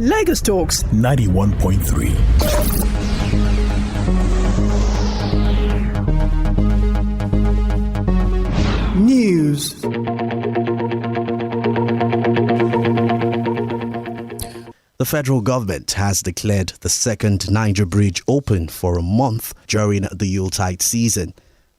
Lagos Talks 91.3. News. The federal government has declared the second Niger Bridge open for a month during the Yuletide season.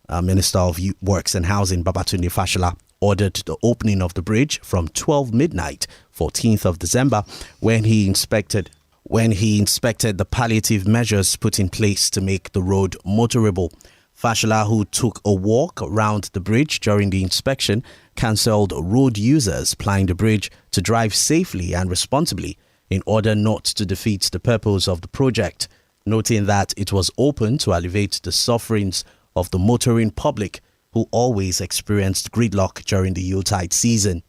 Minister of Works and Housing Babatunde Fashola ordered the opening of the bridge from 12 midnight, 14th of December, when he inspected the palliative measures put in place to make the road motorable. Fashola, who took a walk around the bridge during the inspection, cancelled road users plying the bridge to drive safely and responsibly in order not to defeat the purpose of the project, noting that it was open to alleviate the sufferings of the motoring public who always experienced gridlock during the Yuletide season.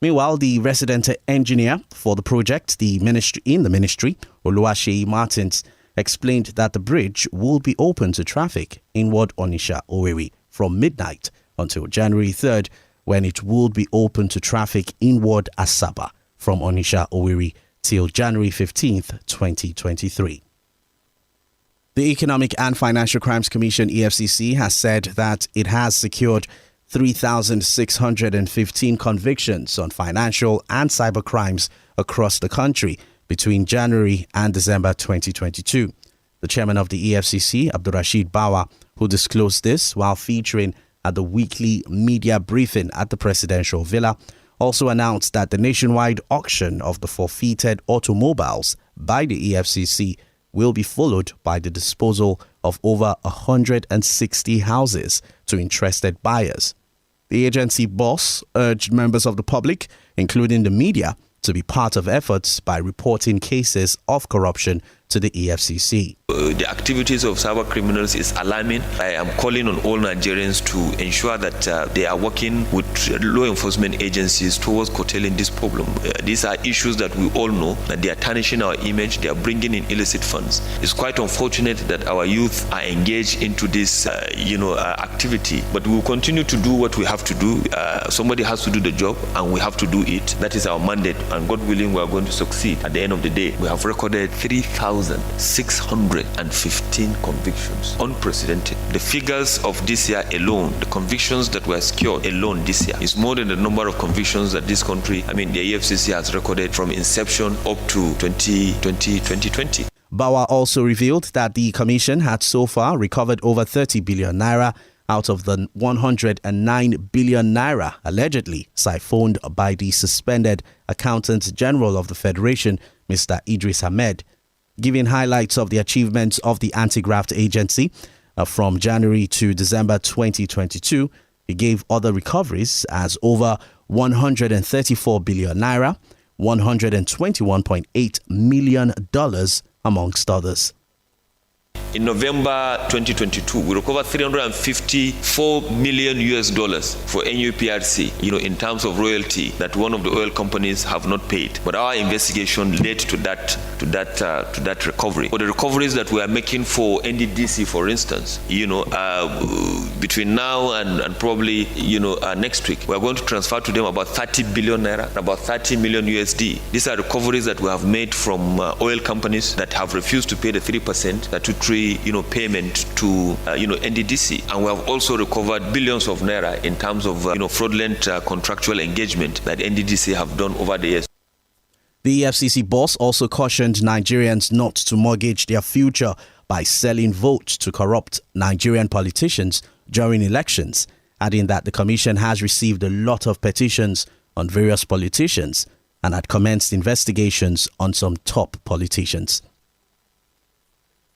Meanwhile, the resident engineer for the project, in the ministry, Oluwaseyi Martins, explained that the bridge will be open to traffic inward Onitsha Owerri from midnight until January 3rd, when it will be open to traffic inward Asaba from Onitsha Owerri till January 15th, 2023. The Economic and Financial Crimes Commission, EFCC, has said that it has secured 3,615 convictions on financial and cyber crimes across the country between January and December 2022. The chairman of the EFCC, Abdurrashid Bawa, who disclosed this while featuring at the weekly media briefing at the Presidential Villa, also announced that the nationwide auction of the forfeited automobiles by the EFCC will be followed by the disposal of over 160 houses to interested buyers. The agency boss urged members of the public, including the media, to be part of efforts by reporting cases of corruption to the EFCC. The activities of cyber criminals is alarming. I am calling on all Nigerians to ensure that they are working with law enforcement agencies towards curtailing this problem. These are issues that we all know, that they are tarnishing our image, they are bringing in illicit funds. It's quite unfortunate that our youth are engaged into this activity, but we will continue to do what we have to do. Somebody has to do the job and we have to do it. That is our mandate, and God willing, we are going to succeed. At the end of the day, we have recorded 3,615 convictions, unprecedented. The figures of this year alone, the convictions that were secured alone this year, is more than the number of convictions that this country, the EFCC has recorded from inception up to 2020. Bawa also revealed that the commission had so far recovered over 30 billion naira out of the 109 billion naira allegedly siphoned by the suspended Accountant General of the Federation, Mr. Idris Ahmed. Giving highlights of the achievements of the anti-graft agency from January to December 2022, he gave other recoveries as over 134 billion naira, $121.8 million, amongst others. In November 2022, we recovered $354 million for NUPRC, in terms of royalty that one of the oil companies have not paid. But our investigation led to that recovery. For the recoveries that we are making for NDDC, for instance, between now and probably, next week, we are going to transfer to them about 30 billion naira, about 30 million USD. These are recoveries that we have made from oil companies that have refused to pay the 3%, statutory payment to NDDC, and we have also recovered billions of naira in terms of fraudulent contractual engagement that NDDC have done over the years. The EFCC boss also cautioned Nigerians not to mortgage their future by selling votes to corrupt Nigerian politicians during elections, adding that the commission has received a lot of petitions on various politicians and had commenced investigations on some top politicians.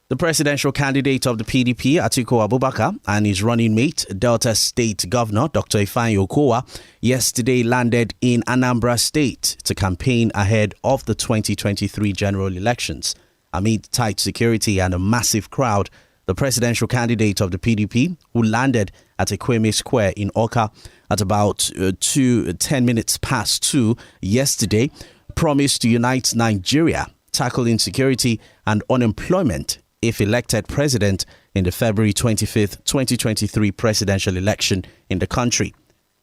The presidential candidate of the PDP, Atiku Abubakar, and his running mate, Delta State Governor Dr. Ifeanyi Okowa, yesterday landed in Anambra State to campaign ahead of the 2023 general elections. Amid tight security and a massive crowd, the presidential candidate of the PDP, who landed at Ekweme Square in Awka at about 10 minutes past 2 yesterday, promised to unite Nigeria, tackle insecurity and unemployment if elected president in the February 25th, 2023 presidential election in the country.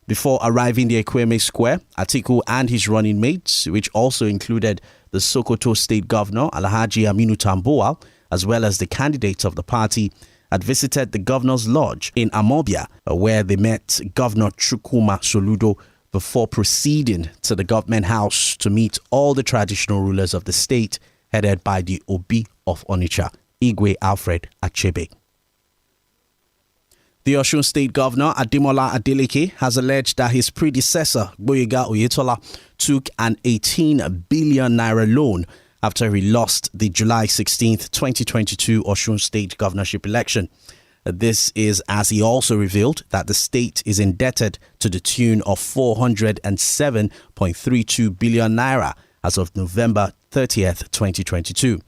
Before arriving at Ekweme Square, Atiku and his running mates, which also included the Sokoto State Governor, Alhaji Aminu Tambuwal, as well as the candidates of the party, had visited the Governor's Lodge in Amobia, where they met Governor Chukwuma Soludo before proceeding to the government house to meet all the traditional rulers of the state, headed by the Obi of Onitsha, Igwe Alfred Achebe. The Osun State Governor, Ademola Adeleke, has alleged that his predecessor, Gboyega Oyetola, took an 18 billion naira loan after he lost the July 16, 2022 Osun State governorship election. This is as he also revealed that the state is indebted to the tune of 407.32 billion naira as of November 30th, 2022.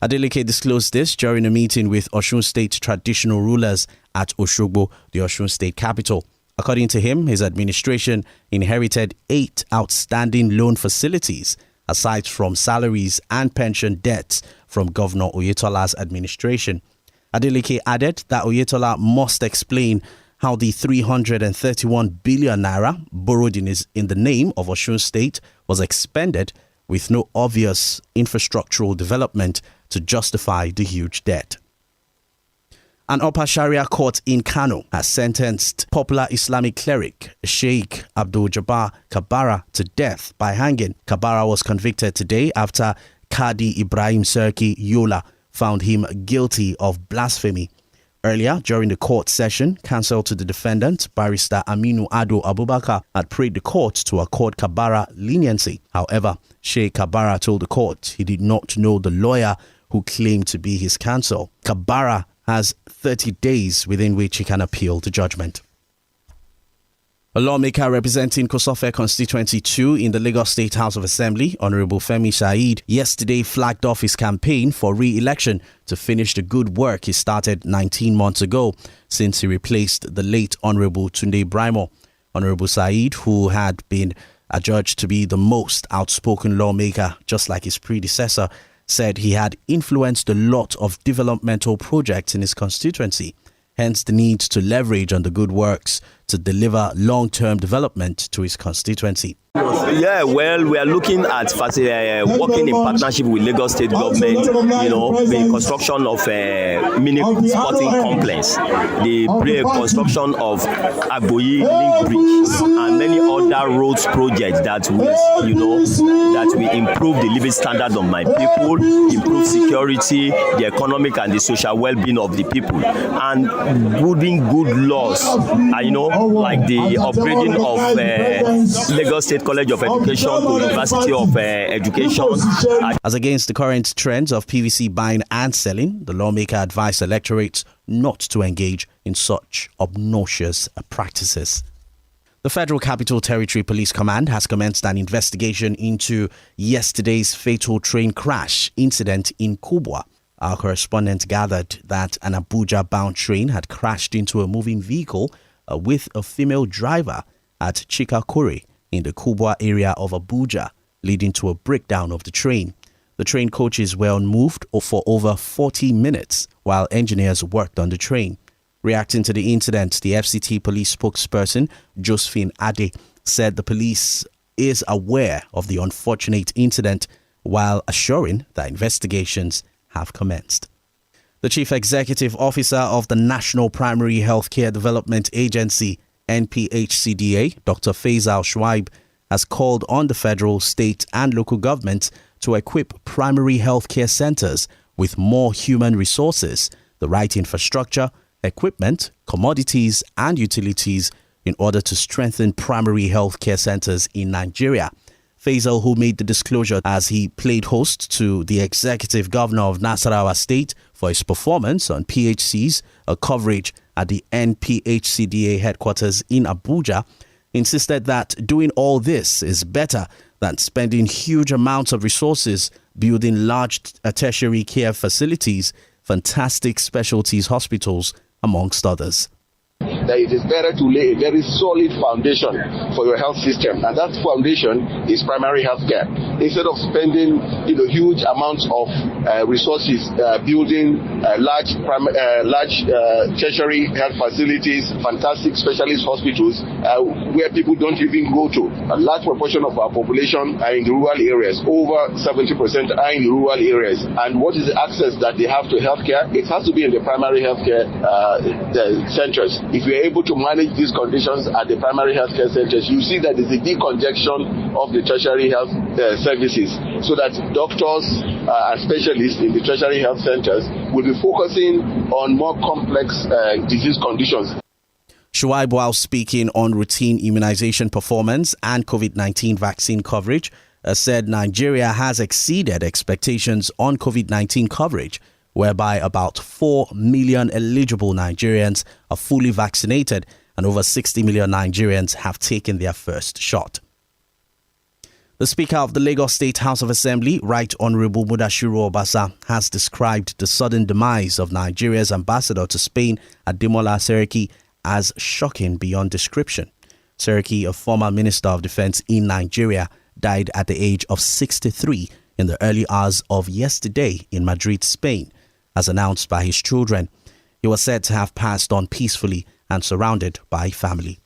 Adeleke disclosed this during a meeting with Osun State traditional rulers at Osogbo, the Osun State capital. According to him, his administration inherited 8 outstanding loan facilities, aside from salaries and pension debts from Governor Oyetola's administration. Adeleke added that Oyetola must explain how the 331 billion naira borrowed in the name of Osun State was expended with no obvious infrastructural development to justify the huge debt. An upper Sharia court in Kano has sentenced popular Islamic cleric Sheikh Abdul Jabbar Kabara to death by hanging. Kabara was convicted today after Qadi Ibrahim Serki Yola found him guilty of blasphemy. Earlier, during the court session, counsel to the defendant, Barrister Aminu Ado Abubakar, had prayed the court to accord Kabara leniency. However, Sheikh Kabara told the court he did not know the lawyer who claimed to be his counsel. Kabara has 30 days within which he can appeal the judgment. A lawmaker representing Kosofe Constituency 2 in the Lagos State House of Assembly, Honorable Femi Said, yesterday flagged off his campaign for re-election to finish the good work he started 19 months ago since he replaced the late Honorable Tunde Braimo. Honorable Said, who had been adjudged to be the most outspoken lawmaker, just like his predecessor, said he had influenced a lot of developmental projects in his constituency, hence the need to leverage on the good works to deliver long-term development to his constituency. Yeah, well, we are looking at working in partnership with Lagos State government, the construction of a mini sporting complex, the construction of Agboyi Link Bridge, and many other roads projects that will, that will improve the living standard of my people, improve security, the economic and the social well-being of the people, and building good laws, like the upgrading of Lagos State College of Education to University of Education. As against the current trends of PVC buying and selling, the lawmaker advised electorates not to engage in such obnoxious practices. The Federal Capital Territory Police Command has commenced an investigation into yesterday's fatal train crash incident in Kubwa. Our correspondent gathered that an Abuja-bound train had crashed into a moving vehicle with a female driver at Chikakure in the Kubwa area of Abuja, leading to a breakdown of the train. The train coaches were unmoved for over 40 minutes while engineers worked on the train. Reacting to the incident, the FCT police spokesperson, Josephine Ade, said the police is aware of the unfortunate incident while assuring that investigations have commenced. The Chief Executive Officer of the National Primary Healthcare Development Agency, NPHCDA, Dr. Faisal Shuaib, has called on the federal, state and local governments to equip primary healthcare centers with more human resources, the right infrastructure, equipment, commodities and utilities in order to strengthen primary healthcare centers in Nigeria. Faisal, who made the disclosure as he played host to the executive governor of Nasarawa State for his performance on PHC's coverage at the NPHCDA headquarters in Abuja, insisted that doing all this is better than spending huge amounts of resources building large tertiary care facilities, fantastic specialties hospitals, amongst others. that it is better to lay a very solid foundation for your health system, and that foundation is primary health care. Instead of spending huge amounts of resources building large tertiary health facilities, fantastic specialist hospitals where people don't even go to. A large proportion of our population are in the rural areas. Over 70% are in the rural areas. And what is the access that they have to healthcare? It has to be in the primary healthcare centers. If we are able to manage these conditions at the primary healthcare centers, you see that there's a decongestion of the tertiary health services, so that doctors and specialists in the tertiary health centers will be focusing on more complex disease conditions. Shuaib, while speaking on routine immunization performance and COVID-19 vaccine coverage, said Nigeria has exceeded expectations on COVID-19 coverage, whereby about 4 million eligible Nigerians are fully vaccinated and over 60 million Nigerians have taken their first shot. The Speaker of the Lagos State House of Assembly, Right Honorable Mudashiru Obasa, has described the sudden demise of Nigeria's ambassador to Spain, Ademola Seriki, as shocking beyond description. Seriki, a former Minister of Defense in Nigeria, died at the age of 63 in the early hours of yesterday in Madrid, Spain, as announced by his children. He was said to have passed on peacefully and surrounded by family.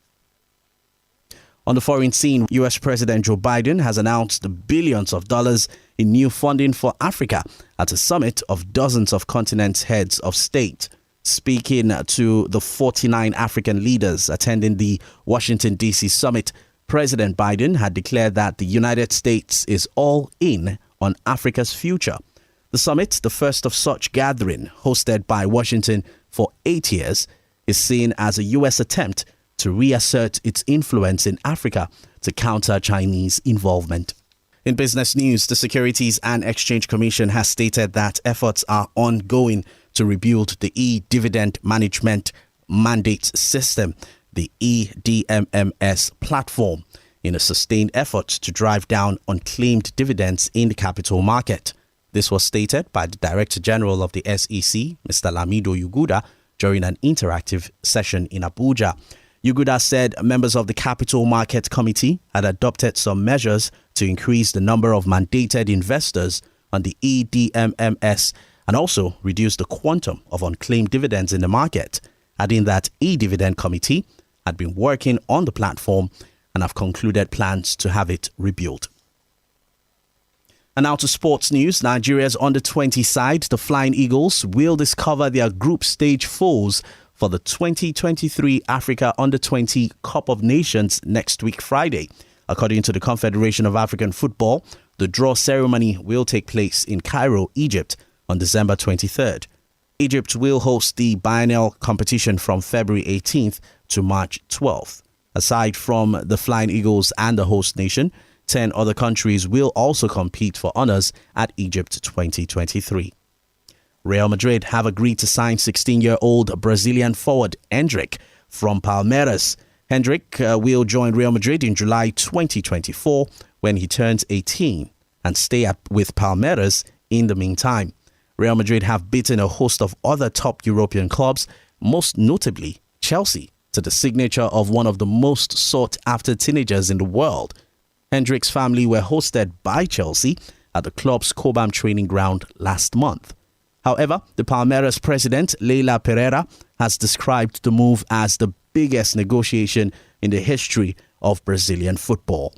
On the foreign scene, U.S. President Joe Biden has announced billions of dollars in new funding for Africa at a summit of dozens of continents' heads of state. Speaking to the 49 African leaders attending the Washington, D.C. summit, President Biden had declared that the United States is all in on Africa's future. The summit, the first of such gathering hosted by Washington for 8 years, is seen as a U.S. attempt to reassert its influence in Africa to counter Chinese involvement. In business news, the Securities and Exchange Commission has stated that efforts are ongoing to rebuild the e-dividend management mandate system, the EDMMS platform, in a sustained effort to drive down unclaimed dividends in the capital market. This was stated by the Director General of the SEC, Mr. Lamido Yuguda, during an interactive session in Abuja. Yuguda said members of the Capital Market Committee had adopted some measures to increase the number of mandated investors on the EDMMS and also reduce the quantum of unclaimed dividends in the market, adding that e-dividend committee had been working on the platform and have concluded plans to have it rebuilt. And now to sports news. Nigeria's under-20 side, the Flying Eagles, will discover their group stage foes for the 2023 Africa Under-20 Cup of Nations next week, Friday. According to the Confederation of African Football, the draw ceremony will take place in Cairo, Egypt, on December 23rd. Egypt will host the biennial competition from February 18th to March 12th. Aside from the Flying Eagles and the host nation, 10 other countries will also compete for honors at Egypt 2023. Real Madrid have agreed to sign 16-year-old Brazilian forward Endrick from Palmeiras. Endrick will join Real Madrid in July 2024 when he turns 18 and stay with Palmeiras in the meantime. Real Madrid have beaten a host of other top European clubs, most notably Chelsea, to the signature of one of the most sought-after teenagers in the world. Endrick's family were hosted by Chelsea at the club's Cobham training ground last month. However, the Palmeiras president, Leila Pereira, has described the move as the biggest negotiation in the history of Brazilian football.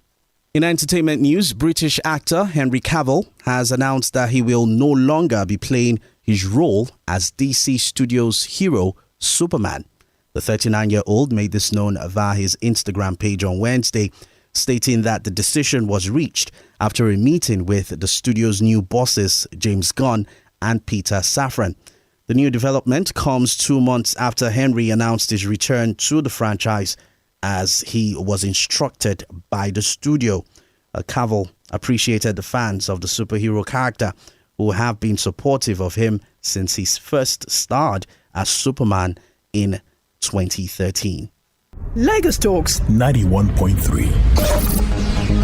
In entertainment news, British actor Henry Cavill has announced that he will no longer be playing his role as DC Studios' hero, Superman. The 39-year-old made this known via his Instagram page on Wednesday, stating that the decision was reached after a meeting with the studio's new bosses, James Gunn and Peter Safran. The new development comes 2 months after Henry announced his return to the franchise as he was instructed by the studio. Cavill appreciated the fans of the superhero character who have been supportive of him since he first starred as Superman in 2013. Lagos Talks 91.3.